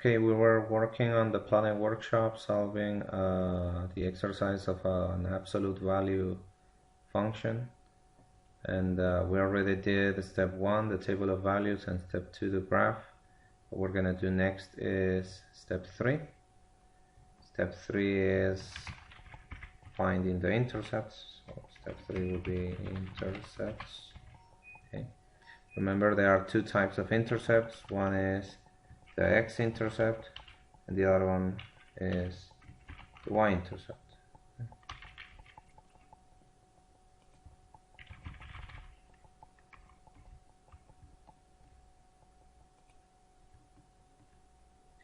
Okay, we were working on the Planet workshop solving the exercise of an absolute value function, and we already did step 1, the table of values, and step 2, the graph. What we're gonna do next is step 3. Step 3 is finding the intercepts. So step 3 will be intercepts. Okay. Remember, there are two types of intercepts. One is the x-intercept, and the other one is the y-intercept.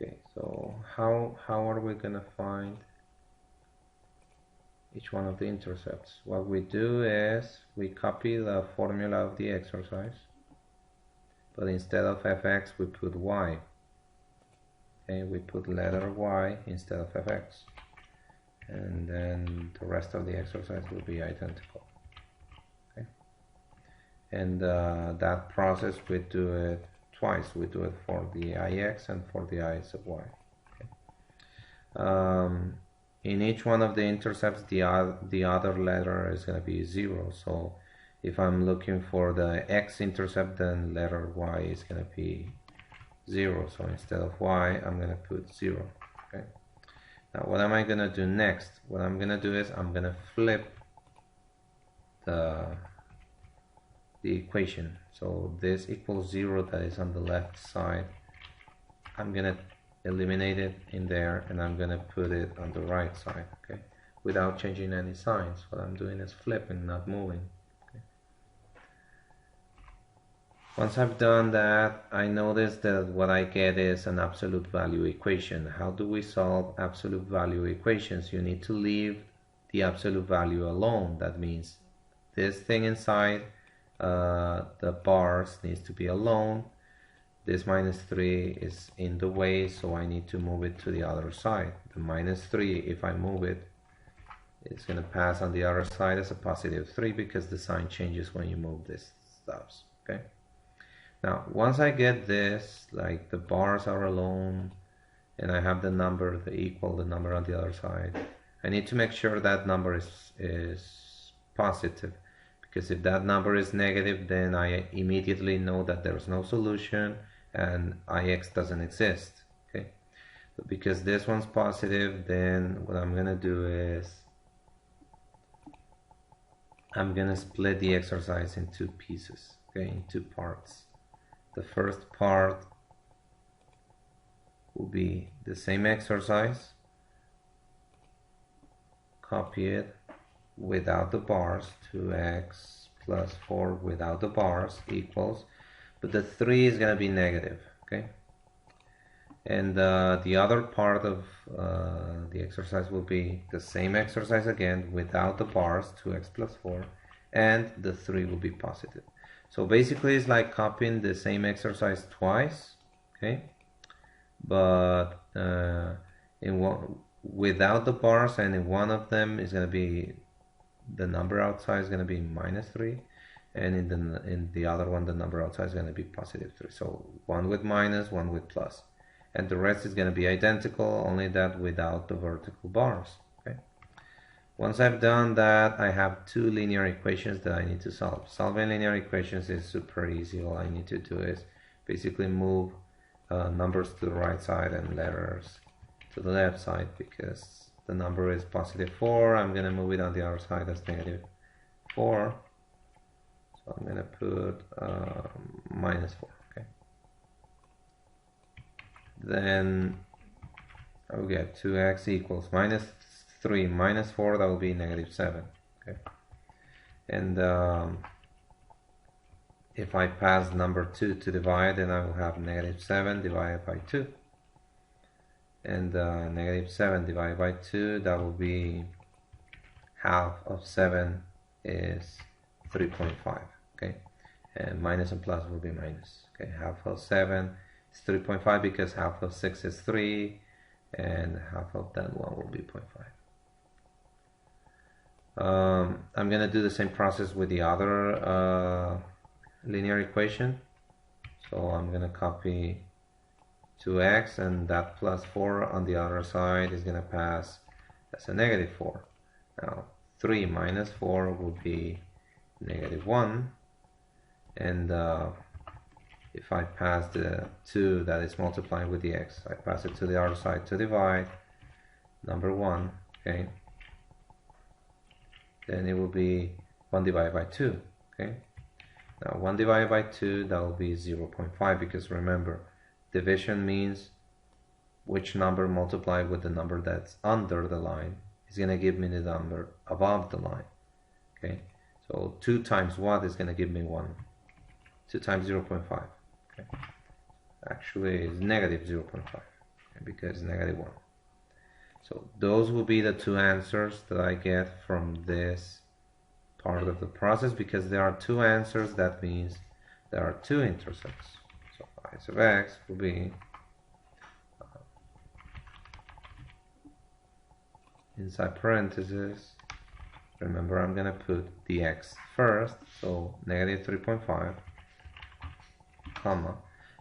Okay, so how are we gonna find each one of the intercepts? What we do is we copy the formula of the exercise, but instead of fx we put y. Okay, we put letter y instead of fx, and then the rest of the exercise will be identical. Okay, and that process we do it twice. We do it for the ix and for the I sub y. Okay. In each one of the intercepts, the other letter is going to be 0. So if I'm looking for the x-intercept, then letter y is going to be 0. So instead of y, I'm going to put 0. Okay. Now what am I going to do next? What I'm going to do is I'm going to flip the equation. So this equals 0 that is on the left side. I'm going to eliminate it in there, and I'm going to put it on the right side, okay, without changing any signs. What I'm doing is flipping, not moving. Okay. Once I've done that, I notice that what I get is an absolute value equation. How do we solve absolute value equations? You need to leave the absolute value alone. That means this thing inside the bars needs to be alone. This -3 is in the way, so I need to move it to the other side. The -3, if I move it, it's going to pass on the other side as a +3 because the sign changes when you move these stuffs. Okay. Now, once I get this, like the bars are alone, and I have the number, the number on the other side, I need to make sure that number is positive, because if that number is negative, then I immediately know that there's no solution and ix doesn't exist. Okay, but because this one's positive, then what I'm gonna do is I'm gonna split the exercise in two pieces, okay, in two parts. The first part will be the same exercise, copy it without the bars, 2x plus 4 without the bars equals, but the 3 is going to be negative, okay? And the other part of the exercise will be the same exercise again without the bars, 2x plus 4, and the 3 will be positive. So basically it's like copying the same exercise twice, okay? But without the bars, and in one of them is going to be the number outside is going to be -3, and in the other one the number outside is going to be +3. So one with minus, one with plus, and the rest is going to be identical, only that without the vertical bars. Okay. Once I've done that, I have two linear equations that I need to solve. Solving linear equations is super easy. All I need to do is basically move numbers to the right side and letters to the left side, because the number is +4. I'm going to move it on the other side as -4. So I'm going to put -4. Okay. Then I will get 2x equals -3 minus 4. That will be -7. Okay. And if I pass number 2 to divide, then I will have -7 divided by 2. And -7 divided by 2, that will be half of 7 is 3.5. Okay, and minus and plus will be minus. Okay, half of 7 is 3.5 because half of 6 is 3, and half of that one will be 0.5. I'm gonna do the same process with the other linear equation. So I'm gonna copy 2x, and that plus 4 on the other side is going to pass as a negative 4. Now 3 minus 4 will be negative 1, and if I pass the 2 that is multiplying with the x, I pass it to the other side to divide number 1, okay, then it will be 1 divided by 2, okay. Now 1 divided by 2, that will be 0.5, because remember, division means which number multiplied with the number that's under the line is going to give me the number above the line, okay. So 2 times what is going to give me 1? 2 times 0.5, okay. Actually it's negative 0.5, okay, because negative 1. So those will be the two answers that I get from this part of the process. Because there are two answers, that means there are two intercepts. So I sub x will be inside parentheses, remember I'm gonna put the x first, so negative 3.5, comma,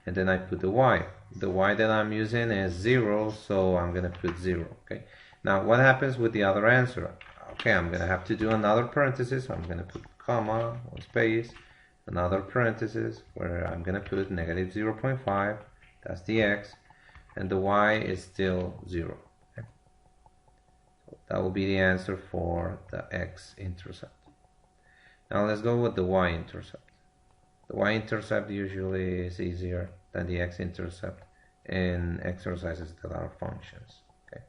and then I put the y. The y that I'm using is 0, so I'm gonna put 0, okay. Now what happens with the other answer? Okay, I'm gonna have to do another parenthesis. I'm gonna put comma or space, another parenthesis where I'm gonna put negative 0.5, that's the x, and the y is still 0, okay? So that will be the answer for the x-intercept. Now let's go with the y-intercept. The y-intercept usually is easier than the x-intercept in exercises that are functions, okay?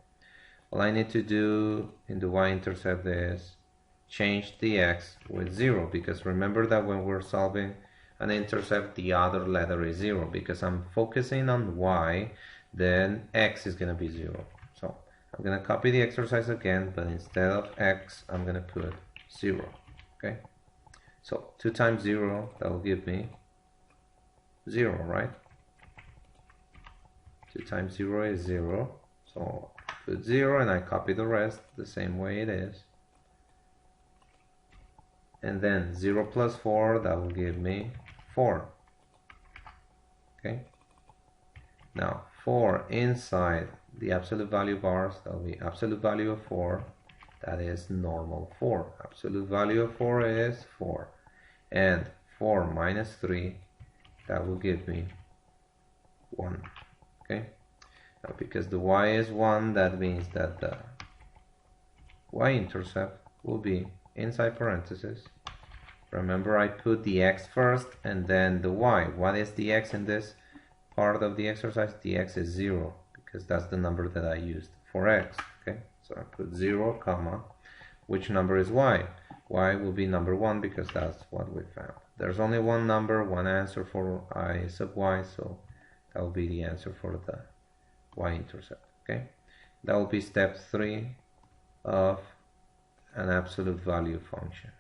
All I need to do in the y-intercept is change the x with 0, because remember that when we're solving an intercept, the other letter is 0. Because I'm focusing on y, then x is going to be 0. So I'm going to copy the exercise again, but instead of x, I'm going to put 0, okay? So 2 times 0, that will give me 0, right? 2 times 0 is 0. So put 0 and I copy the rest the same way it is. And then 0 plus 4, that will give me 4. Okay? Now 4 inside the absolute value bars, that will be absolute value of 4. That is normal 4. Absolute value of 4 is 4. And 4 minus 3, that will give me 1. Okay? Now because the y is 1, that means that the y-intercept will be inside parentheses. Remember, I put the x first and then the y. What is the x in this part of the exercise? The x is 0, because that's the number that I used for x. Okay, so I put 0, comma. Which number is y? Y will be number 1, because that's what we found. There's only one number, one answer for I sub y, so that will be the answer for the y-intercept. Okay, that will be step 3 of an absolute value function.